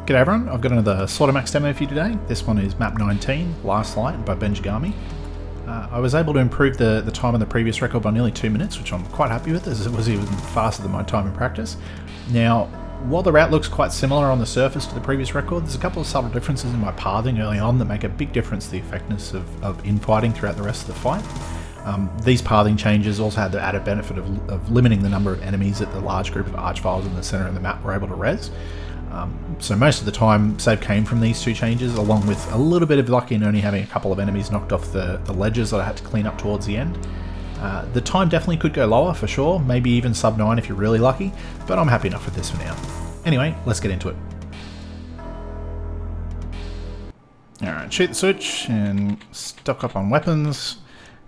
G'day everyone, I've got another SlaughterMAX demo for you today. This one is map 19, Last Light by Benjigami. I was able to improve the time on the previous record by nearly 2 minutes, which I'm quite happy with, as it was even faster than my time in practice. Now, while the route looks quite similar on the surface to the previous record, there's a couple of subtle differences in my pathing early on that make a big difference to the effectiveness of infighting throughout the rest of the fight. These pathing changes also had the added benefit of limiting the number of enemies that the large group of archviles in the centre of the map were able to res. So most of the time save came from these two changes, along with a little bit of luck in only having a couple of enemies knocked off the ledges that I had to clean up towards the end. The time definitely could go lower for sure, maybe even sub 9 if you're really lucky, but I'm happy enough with this for now. Anyway, let's get into it. Alright, shoot the switch and stock up on weapons,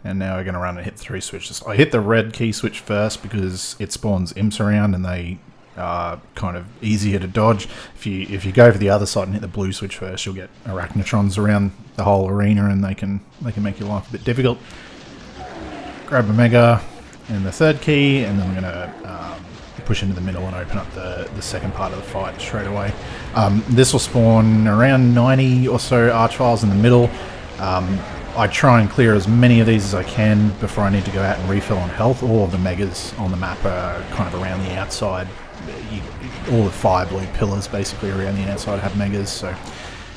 and now we're going to run and hit 3 switches. I hit the red key switch first because it spawns imps around and they are kind of easier to dodge. If you go over the other side and hit the blue switch first, you'll get arachnotrons around the whole arena and they can make your life a bit difficult. Grab a mega and the third key, and then I'm going to push into the middle and open up the second part of the fight straight away. This will spawn around 90 or so archviles in the middle. I try and clear as many of these as I can before I need to go out and refill on health. All of the megas on the map are kind of around the outside. All the 5 blue pillars basically around the outside have megas, so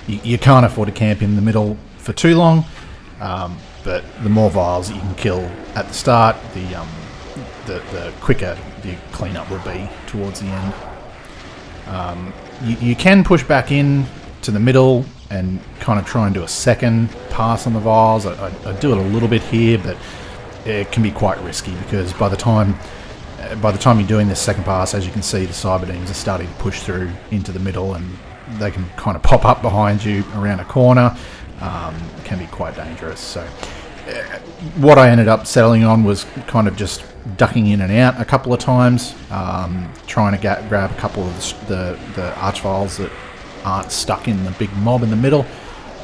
you can't afford to camp in the middle for too long. But the more vials that you can kill at the start, the quicker the cleanup will be towards the end. You can push back in to the middle and kind of try and do a second pass on the vials. I do it a little bit here, but it can be quite risky because by the time you're doing this second pass, as you can see, the cyber beams are starting to push through into the middle and they can kind of pop up behind you around a corner. It can be quite dangerous. So what I ended up settling on was kind of just ducking in and out a couple of times, trying to grab a couple of the archviles that aren't stuck in the big mob in the middle,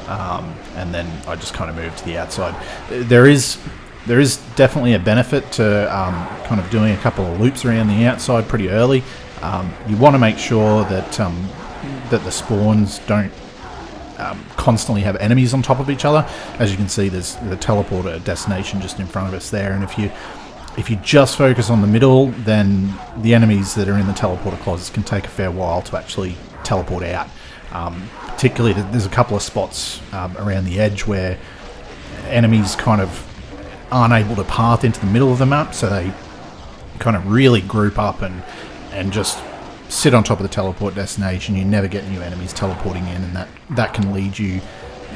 and then I just kind of moved to the outside. There is definitely a benefit to kind of doing a couple of loops around the outside pretty early. You want to make sure that that the spawns don't constantly have enemies on top of each other. As you can see, there's the teleporter destination just in front of us there, and if you just focus on the middle, then the enemies that are in the teleporter closets can take a fair while to actually teleport out. Particularly, there's a couple of spots around the edge where enemies kind of aren't able to path into the middle of the map, so they kind of really group up and just sit on top of the teleport destination. You never get new enemies teleporting in, and that can lead you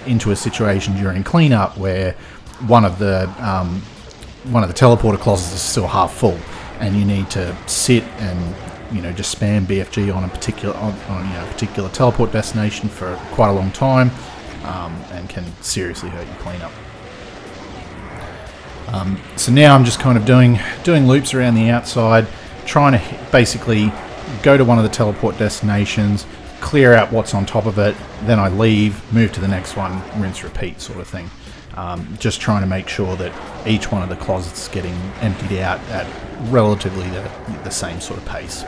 into a situation during cleanup where one of the teleporter closets is still half full, and you need to sit and just spam BFG on a particular teleport destination for quite a long time, and can seriously hurt your cleanup. So now I'm just kind of doing loops around the outside, trying to basically go to one of the teleport destinations, clear out what's on top of it, then I leave, move to the next one, rinse, repeat sort of thing. Just trying to make sure that each one of the closets is getting emptied out at relatively the same sort of pace.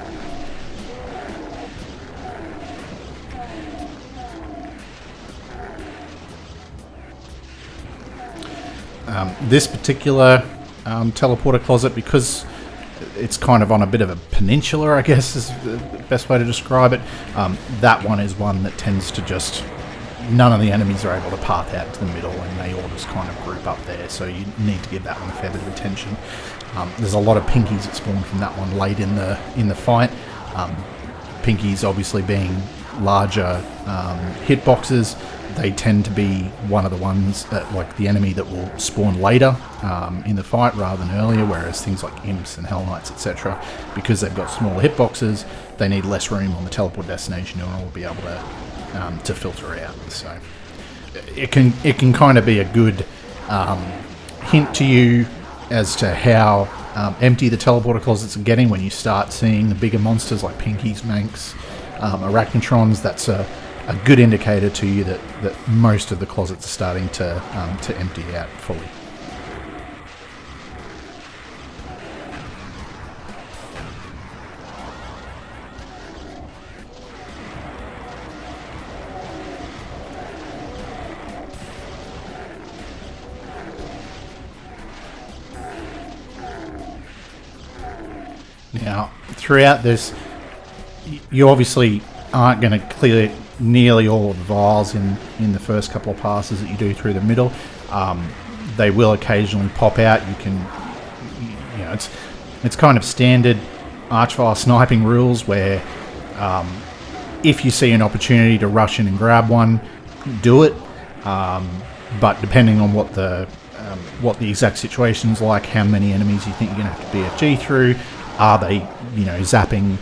This particular teleporter closet, because it's kind of on a bit of a peninsula, I guess is the best way to describe it, that one is one that tends to just, none of the enemies are able to path out to the middle and they all just kind of group up there, so you need to give that one a fair bit of attention. There's a lot of pinkies that spawn from that one late in the fight. Pinkies obviously being larger hitboxes, they tend to be one of the ones that, like the enemy that will spawn later in the fight rather than earlier, whereas things like imps and hell knights, etc., because they've got smaller hitboxes, they need less room on the teleport destination in order to be able to filter out. So it can kind of be a good hint to you as to how empty the teleporter closets are getting when you start seeing the bigger monsters like pinkies, manx, arachnotrons. That's a good indicator to you that most of the closets are starting to empty out fully. Now, throughout this, you obviously aren't going to clear nearly all of the vials in the first couple of passes that you do through the middle. They will occasionally pop out. You can, you know, it's kind of standard Archvile sniping rules where if you see an opportunity to rush in and grab one, do it. But depending on what the exact situation's like, how many enemies you think you're going to have to BFG through, are they, you know, zapping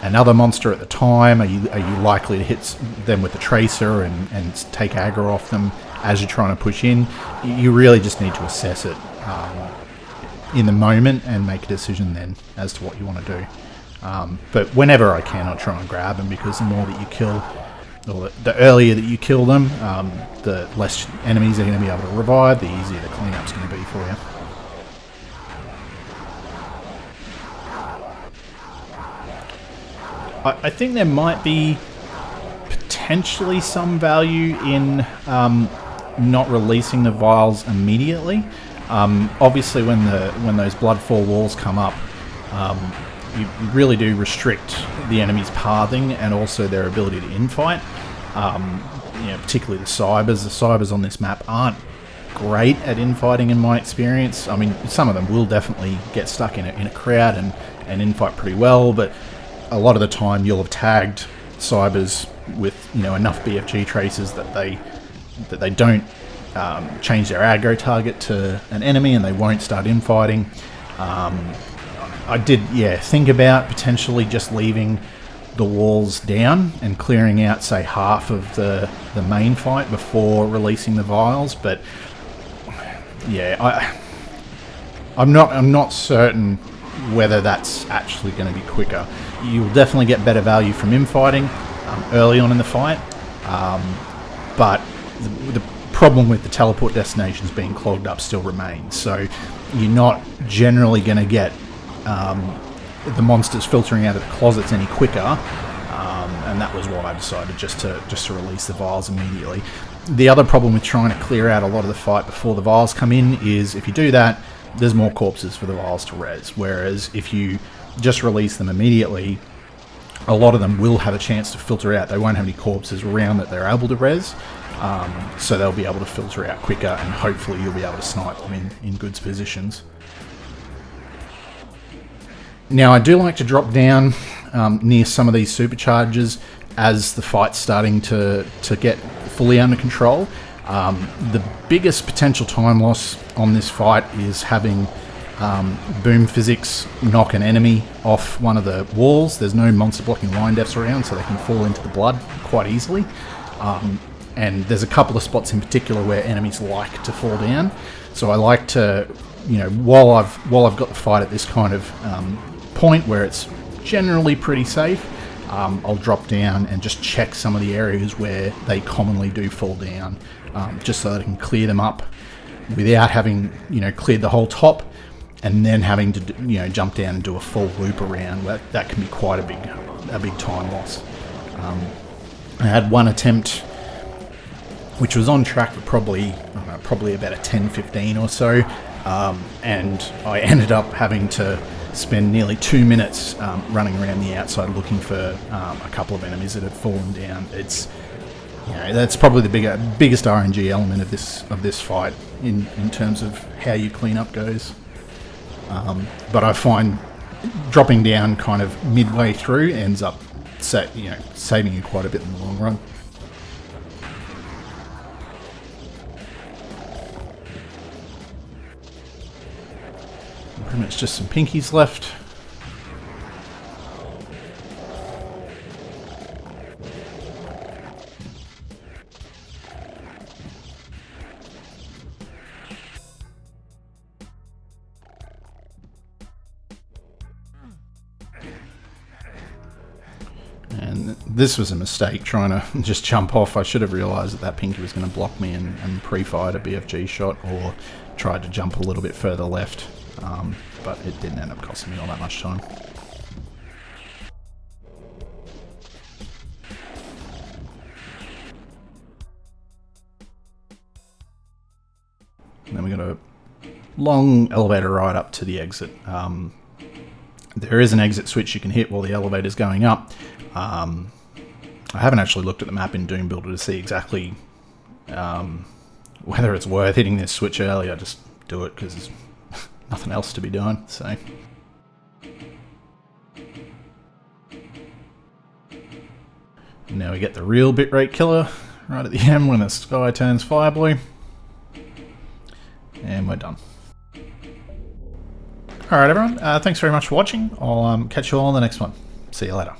another monster at the time? Are you likely to hit them with the tracer and take aggro off them as you're trying to push in? You really just need to assess it in the moment and make a decision then as to what you want to do. But whenever I can, I'll try and grab them, because the more that you kill, or the earlier that you kill them, the less enemies are going to be able to revive, the easier the cleanup's going to be for you. I think there might be potentially some value in not releasing the vials immediately. Obviously, when those Bloodfall walls come up, you really do restrict the enemy's pathing and also their ability to infight. You know, particularly the cybers. The cybers on this map aren't great at infighting in my experience. I mean, some of them will definitely get stuck in a crowd and infight pretty well, but a lot of the time you'll have tagged cybers with, you know, enough BFG traces that they don't change their aggro target to an enemy and they won't start infighting. I did, think about potentially just leaving the walls down and clearing out, say, half of the main fight before releasing the vials, but yeah, I'm not certain whether that's actually going to be quicker. You'll definitely get better value from infighting early on in the fight, but the problem with the teleport destinations being clogged up still remains. So you're not generally going to get the monsters filtering out of the closets any quicker, and that was why I decided just to release the vials immediately. The other problem with trying to clear out a lot of the fight before the vials come in is if you do that, there's more corpses for the vials to res, whereas if you just release them immediately, a lot of them will have a chance to filter out. They won't have any corpses around that they're able to res, so they'll be able to filter out quicker, and hopefully you'll be able to snipe them in good positions. Now, I do like to drop down near some of these supercharges as the fight's starting to get fully under control. The biggest potential time loss on this fight is having boom physics knock an enemy off one of the walls. There's no monster blocking line defs around, so they can fall into the blood quite easily. And there's a couple of spots in particular where enemies like to fall down. So I like to, you know, while I've got the fight at this kind of point where it's generally pretty safe, I'll drop down and just check some of the areas where they commonly do fall down, just so that I can clear them up without having, you know, cleared the whole top and then having to, you know, jump down and do a full loop around. That can be quite a big time loss. I had one attempt which was on track for probably about a 10-15 or so, and I ended up having to spend nearly 2 minutes running around the outside looking for a couple of enemies that had fallen down. It's, you know, that's probably the biggest RNG element of this fight in terms of how you clean up goes. But I find dropping down kind of midway through ends up saving you quite a bit in the long run. Pretty much just some pinkies left. And this was a mistake, trying to just jump off. I should have realised that pinky was going to block me and pre-fired a BFG shot, or tried to jump a little bit further left. But it didn't end up costing me all that much time. And then we got a long elevator ride up to the exit. there is an exit switch you can hit while the elevator's going up. I haven't actually looked at the map in Doom Builder to see exactly whether it's worth hitting this switch early. I just do it because there's nothing else to be doing. So now we get the real bitrate killer right at the end when the sky turns fire blue. And we're done. Alright everyone, thanks very much for watching. I'll catch you all on the next one. See you later.